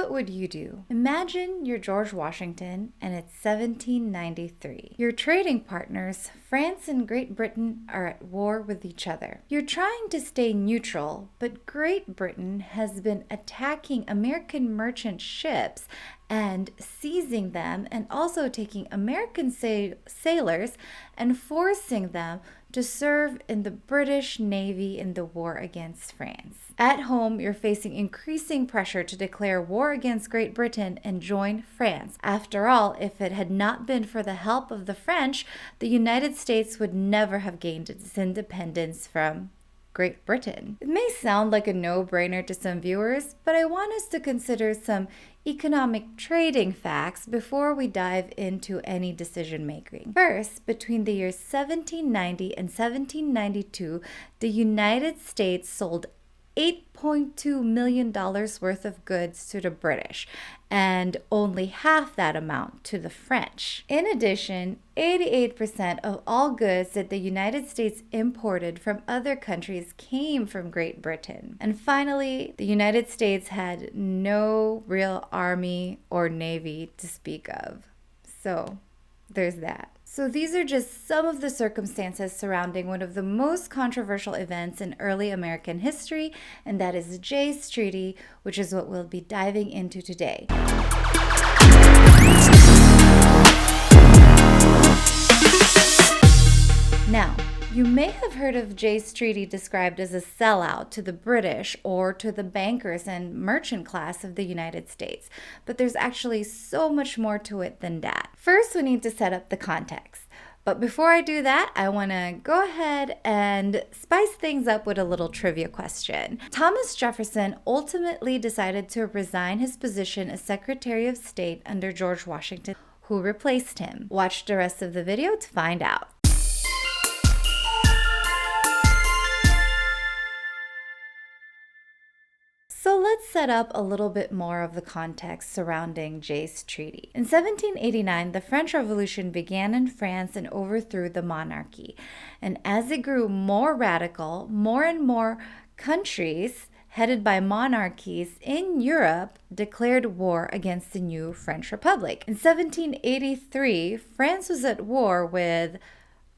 What would you do? Imagine you're George Washington and it's 1793. Your trading partners, France and Great Britain, are at war with each other. You're trying to stay neutral, but Great Britain has been attacking American merchant ships and seizing them, and also taking American sailors and forcing them to serve in the British Navy in the war against France. At home, you're facing increasing pressure to declare war against Great Britain and join France. After all, if it had not been for the help of the French, the United States would never have gained its independence from Great Britain. It may sound like a no-brainer to some viewers, but I want us to consider some economic trading facts before we dive into any decision making. First, between the years 1790 and 1792, the United States sold $8.2 million worth of goods to the British, and only half that amount to the French. In addition, 88% of all goods that the United States imported from other countries came from Great Britain. And finally, the United States had no real army or navy to speak of. So there's that. So these are just some of the circumstances surrounding one of the most controversial events in early American history, and that is Jay's Treaty, which is what we'll be diving into today. Now, you may have heard of Jay's Treaty described as a sellout to the British or to the bankers and merchant class of the United States, but there's actually so much more to it than that. First, we need to set up the context. But before I do that, I want to go ahead and spice things up with a little trivia question. Thomas Jefferson ultimately decided to resign his position as Secretary of State under George Washington, who replaced him. Watch the rest of the video to find out. So let's set up a little bit more of the context surrounding Jay's Treaty. In 1789, the French Revolution began in France and overthrew the monarchy. And as it grew more radical, more and more countries headed by monarchies in Europe declared war against the new French Republic. In 1783, France was at war with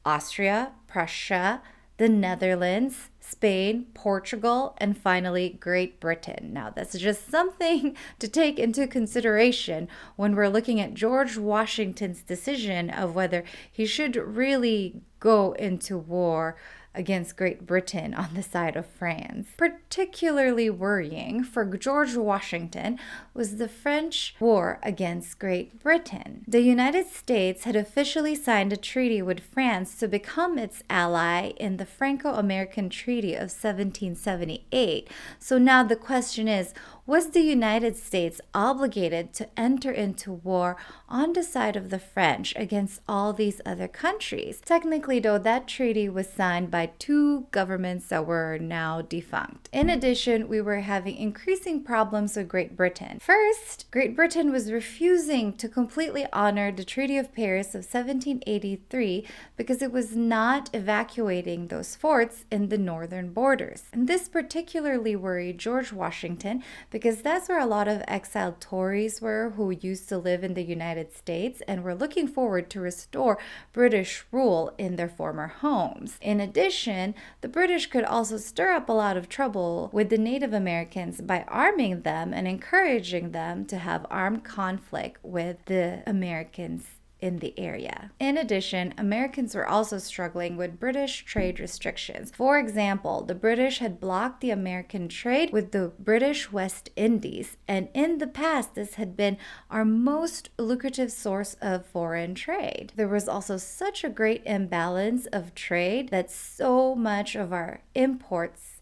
Austria, Prussia, the Netherlands, Spain, Portugal, and finally Great Britain. Now, that's just something to take into consideration when we're looking at George Washington's decision of whether he should really go into war against Great Britain on the side of France. Particularly worrying for George Washington was the French war against Great Britain. The United States had officially signed a treaty with France to become its ally in the Franco-American Treaty of 1778. So now the question is, was the United States obligated to enter into war on the side of the French against all these other countries? Technically, though, that treaty was signed by two governments that were now defunct. In addition, we were having increasing problems with Great Britain. First, Great Britain was refusing to completely honor the Treaty of Paris of 1783 because it was not evacuating those forts in the northern borders. And this particularly worried George Washington because that's where a lot of exiled Tories were who used to live in the United States and were looking forward to restore British rule in their former homes. In addition, the British could also stir up a lot of trouble with the Native Americans by arming them and encouraging them to have armed conflict with the Americans in the area. In addition, Americans were also struggling with British trade restrictions. For example, the British had blocked the American trade with the British West Indies, and in the past, this had been our most lucrative source of foreign trade. There was also such a great imbalance of trade that so much of our imports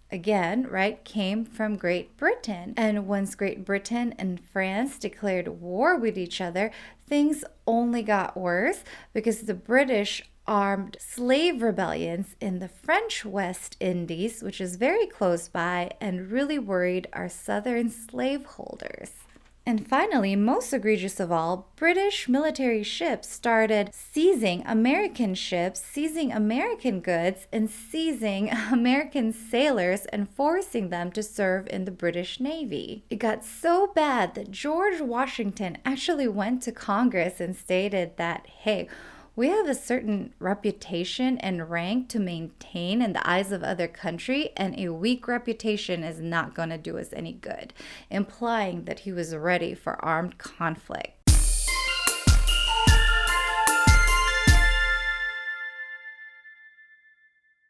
came from Great Britain. And once Great Britain and France declared war with each other, things only got worse because the British armed slave rebellions in the French West Indies, which is very close by, and really worried our southern slaveholders. And finally, most egregious of all, British military ships started seizing American ships, seizing American goods, and seizing American sailors and forcing them to serve in the British Navy. It got so bad that George Washington actually went to Congress and stated that, hey, we have a certain reputation and rank to maintain in the eyes of other country, and a weak reputation is not going to do us any good, implying that he was ready for armed conflict.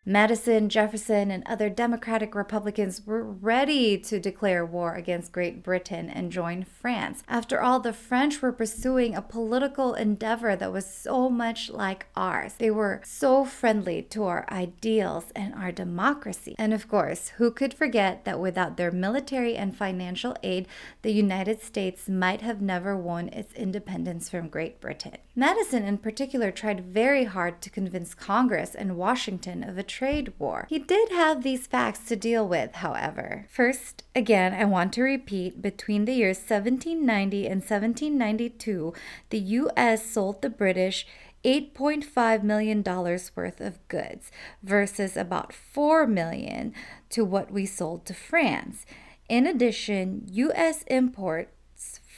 Madison, Jefferson, and other Democratic Republicans were ready to declare war against Great Britain and join France. After all, the French were pursuing a political endeavor that was so much like ours. They were so friendly to our ideals and our democracy. And of course, who could forget that without their military and financial aid, the United States might have never won its independence from Great Britain. Madison, in particular, tried very hard to convince Congress and Washington of a trade war. He did have these facts to deal with, however. First, again, I want to repeat, between the years 1790 and 1792, the U.S. sold the British $8.5 million worth of goods versus about $4 million to what we sold to France. In addition, U.S. imports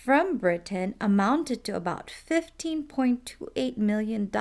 from Britain amounted to about $15.28 million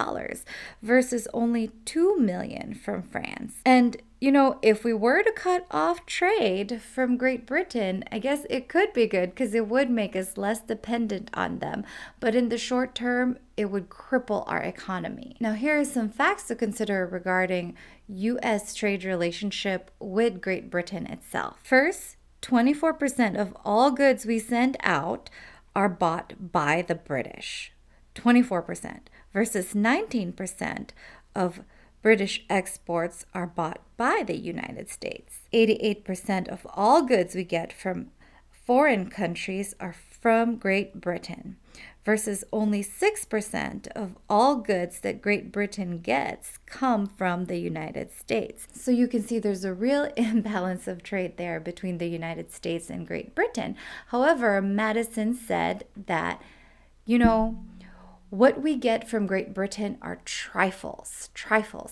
versus only $2 million from France. And if we were to cut off trade from Great Britain, I guess it could be good because it would make us less dependent on them. But in the short term, it would cripple our economy. Now, here are some facts to consider regarding U.S. trade relationship with Great Britain itself. First, 24% of all goods we send out are bought by the British. 24% versus 19% of British exports are bought by the United States. 88% of all goods we get from foreign countries are from Great Britain versus only 6% of all goods that Great Britain gets come from the United States. So you can see there's a real imbalance of trade there between the United States and Great Britain. However, Madison said that, what we get from Great Britain are trifles,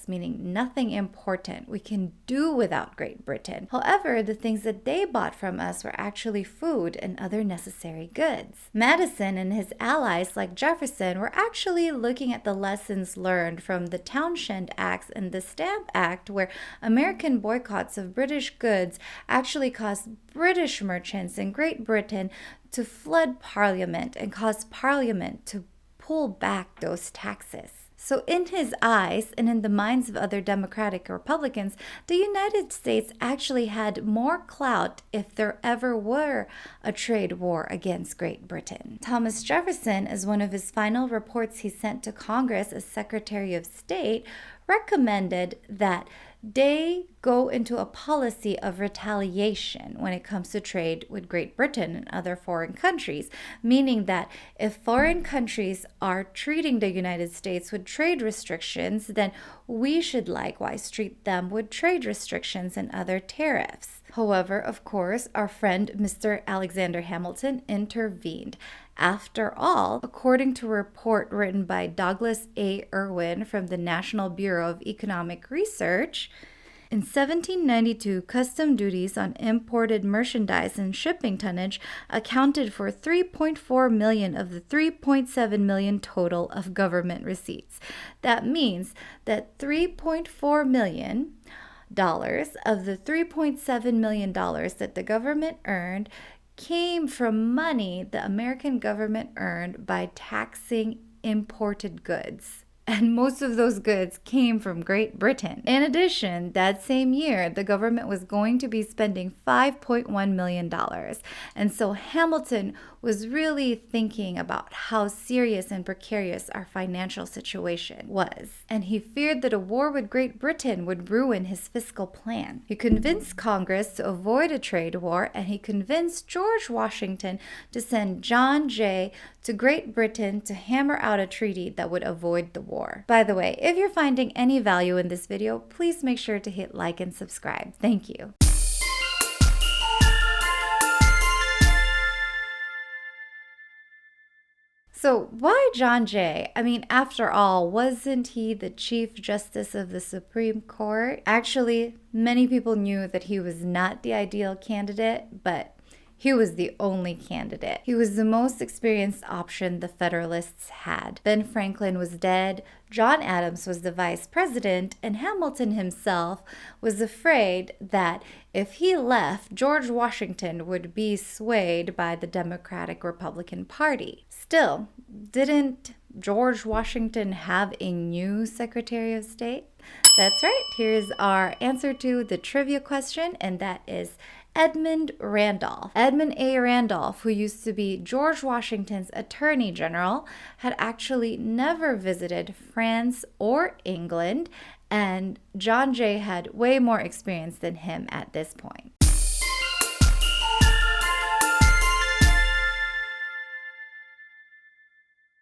meaning nothing important. We can do without Great Britain. However, the things that they bought from us were actually food and other necessary goods. Madison and his allies like Jefferson were actually looking at the lessons learned from the Townshend Acts and the Stamp Act, where American boycotts of British goods actually caused British merchants in Great Britain to flood Parliament and cause Parliament to pull back those taxes. So in his eyes and in the minds of other Democratic Republicans, the United States actually had more clout if there ever were a trade war against Great Britain. Thomas Jefferson, as one of his final reports he sent to Congress as Secretary of State, recommended that they go into a policy of retaliation when it comes to trade with Great Britain and other foreign countries, meaning that if foreign countries are treating the United States with trade restrictions, then we should likewise treat them with trade restrictions and other tariffs. However, of course, our friend Mr. Alexander Hamilton intervened. After all, according to a report written by Douglas A. Irwin from the National Bureau of Economic Research, in 1792, custom duties on imported merchandise and shipping tonnage accounted for $3.4 million of the $3.7 million total of government receipts. That means that $3.4 million of the $3.7 million that the government earned came from money the American government earned by taxing imported goods. And most of those goods came from Great Britain. In addition, that same year, the government was going to be spending $5.1 million. And so Hamilton was really thinking about how serious and precarious our financial situation was. And he feared that a war with Great Britain would ruin his fiscal plan. He convinced Congress to avoid a trade war, and he convinced George Washington to send John Jay to Great Britain to hammer out a treaty that would avoid the war. By the way, if you're finding any value in this video, please make sure to hit like and subscribe. Thank you. So, why John Jay? I mean, after all, wasn't he the Chief Justice of the Supreme Court? Actually, many people knew that he was not the ideal candidate, but he was the only candidate. He was the most experienced option the Federalists had. Ben Franklin was dead, John Adams was the vice president, and Hamilton himself was afraid that if he left, George Washington would be swayed by the Democratic Republican Party. Still, didn't George Washington have a new Secretary of State? That's right. Here's our answer to the trivia question, and that is Edmund Randolph. Edmund A. Randolph, who used to be George Washington's Attorney General, had actually never visited France or England, and John Jay had way more experience than him at this point.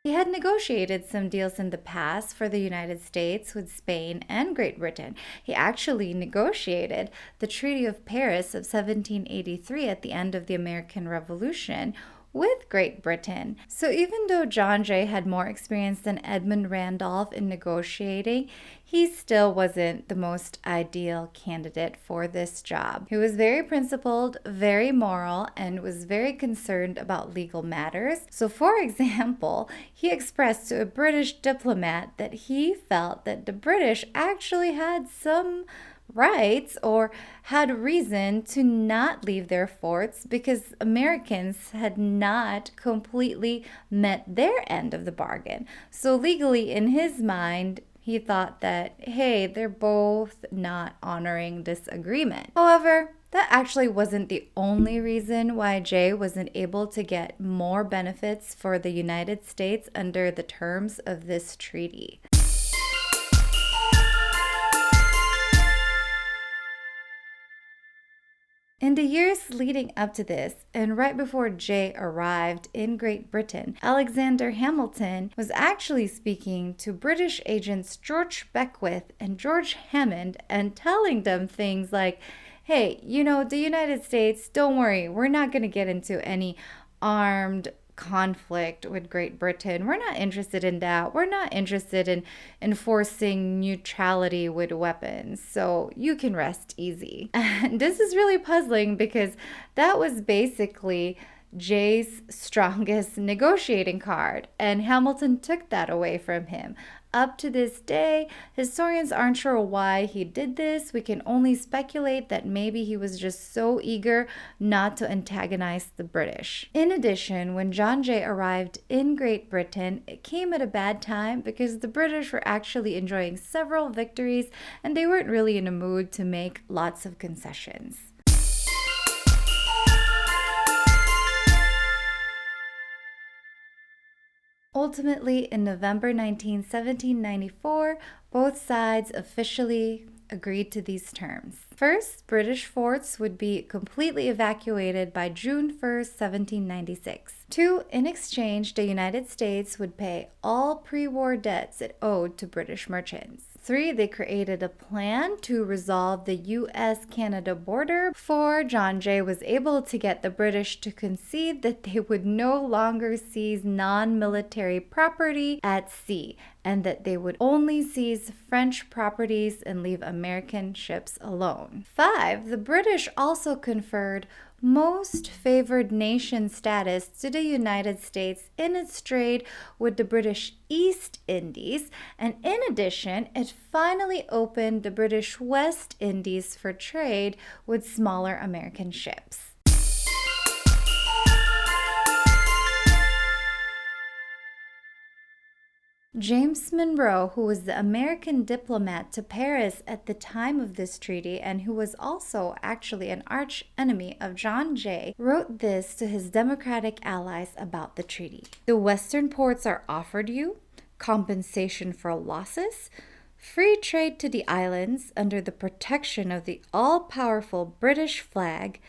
He had negotiated some deals in the past for the United States with Spain and Great Britain. He actually negotiated the Treaty of Paris of 1783 at the end of the American Revolution with Great Britain. So even though John Jay had more experience than Edmund Randolph in negotiating, he still wasn't the most ideal candidate for this job. He was very principled, very moral, and was very concerned about legal matters. So for example, he expressed to a British diplomat that he felt that the British actually had some rights or had reason to not leave their forts because Americans had not completely met their end of the bargain. So legally, in his mind, he thought that, hey, they're both not honoring this agreement. However, that actually wasn't the only reason why Jay wasn't able to get more benefits for the United States under the terms of this treaty. In the years leading up to this, and right before Jay arrived in Great Britain, Alexander Hamilton was actually speaking to British agents George Beckwith and George Hammond and telling them things like, hey, the United States, don't worry, we're not going to get into any armed conflict with Great Britain. We're not interested in that. We're not interested in enforcing neutrality with weapons. So you can rest easy. And this is really puzzling because that was basically Jay's strongest negotiating card, and Hamilton took that away from him. Up to this day, historians aren't sure why he did this. We can only speculate that maybe he was just so eager not to antagonize the British. In addition, when John Jay arrived in Great Britain, it came at a bad time because the British were actually enjoying several victories and they weren't really in a mood to make lots of concessions. Ultimately, in November 1794, both sides officially agreed to these terms. First, British forts would be completely evacuated by June 1st, 1796. Two, in exchange, the United States would pay all pre-war debts it owed to British merchants. Three, they created a plan to resolve the U.S.-Canada border before John Jay was able to get the British to concede that they would no longer seize non-military property at sea and that they would only seize French properties and leave American ships alone. 5, the British also conferred most favored nation status to the United States in its trade with the British East Indies, and in addition, it finally opened the British West Indies for trade with smaller American ships. James Monroe, who was the American diplomat to Paris at the time of this treaty and who was also actually an arch enemy of John Jay, wrote this to his Democratic allies about the treaty. The Western ports are offered you, compensation for losses, free trade to the islands under the protection of the all-powerful British flag.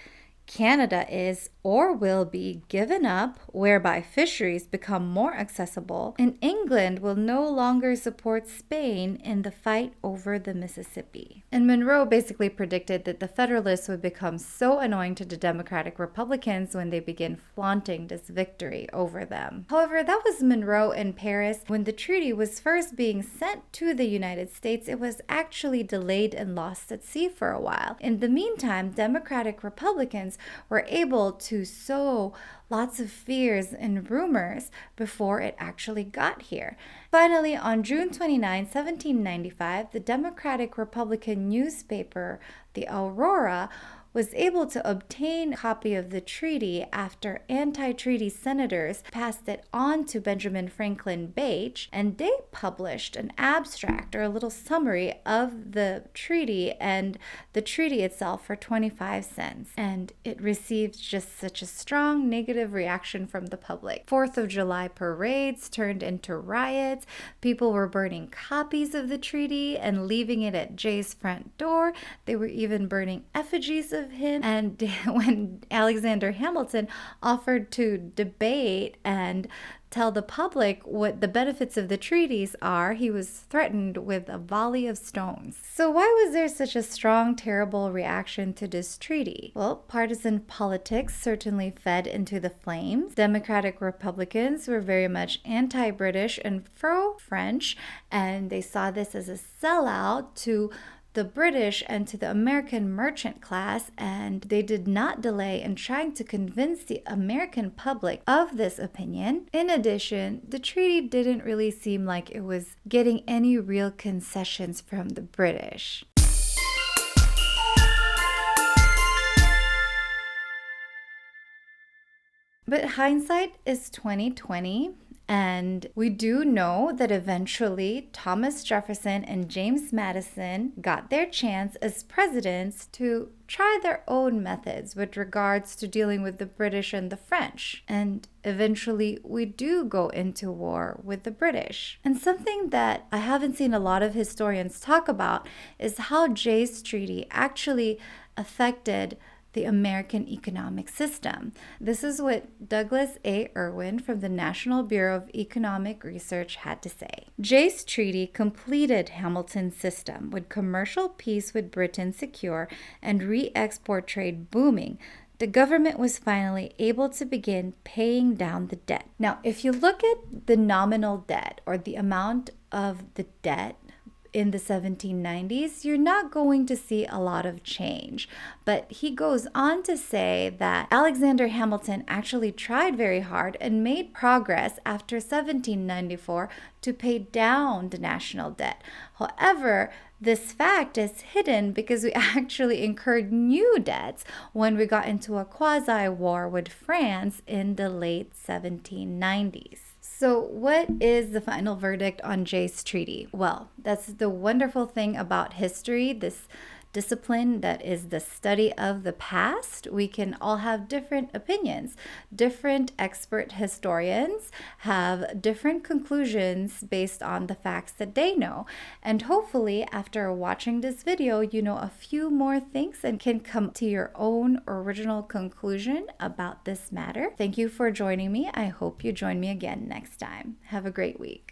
Canada is, or will be given up, whereby fisheries become more accessible, and England will no longer support Spain in the fight over the Mississippi. And Monroe basically predicted that the Federalists would become so annoying to the Democratic Republicans when they begin flaunting this victory over them. However, that was Monroe in Paris. When the treaty was first being sent to the United States, it was actually delayed and lost at sea for a while. In the meantime, Democratic Republicans were able to sow lots of fears and rumors before it actually got here. Finally, on June 29, 1795, the Democratic Republican newspaper, the Aurora, was able to obtain a copy of the treaty after anti-treaty senators passed it on to Benjamin Franklin Bache, and they published an abstract or a little summary of the treaty and the treaty itself for 25 cents. And it received just such a strong negative reaction from the public. 4th of July parades turned into riots. People were burning copies of the treaty and leaving it at Jay's front door. They were even burning effigies of him. And when Alexander Hamilton offered to debate and tell the public what the benefits of the treaties are, he was threatened with a volley of stones. So why was there such a strong, terrible reaction to this treaty? Well, partisan politics certainly fed into the flames. Democratic Republicans were very much anti-British and pro-French, and they saw this as a sellout to the British and to the American merchant class, and they did not delay in trying to convince the American public of this opinion. In addition, the treaty didn't really seem like it was getting any real concessions from the British. But hindsight is 2020. And we do know that eventually Thomas Jefferson and James Madison got their chance as presidents to try their own methods with regards to dealing with the British and the French. And eventually we do go into war with the British. And something that I haven't seen a lot of historians talk about is how Jay's Treaty actually affected the American economic system. This is what Douglas A. Irwin from the National Bureau of Economic Research had to say. Jay's Treaty completed Hamilton's system with commercial peace with Britain secure and re-export trade booming. The government was finally able to begin paying down the debt. Now, if you look at the nominal debt or the amount of the debt in the 1790s, you're not going to see a lot of change. But he goes on to say that Alexander Hamilton actually tried very hard and made progress after 1794 to pay down the national debt. However, this fact is hidden because we actually incurred new debts when we got into a quasi-war with France in the late 1790s. So what is the final verdict on Jay's Treaty? Well, that's the wonderful thing about history, this discipline that is the study of the past. We can all have different opinions. Different expert historians have different conclusions based on the facts that they know. And hopefully, after watching this video, you know a few more things and can come to your own original conclusion about this matter. Thank you for joining me. I hope you join me again next time. Have a great week.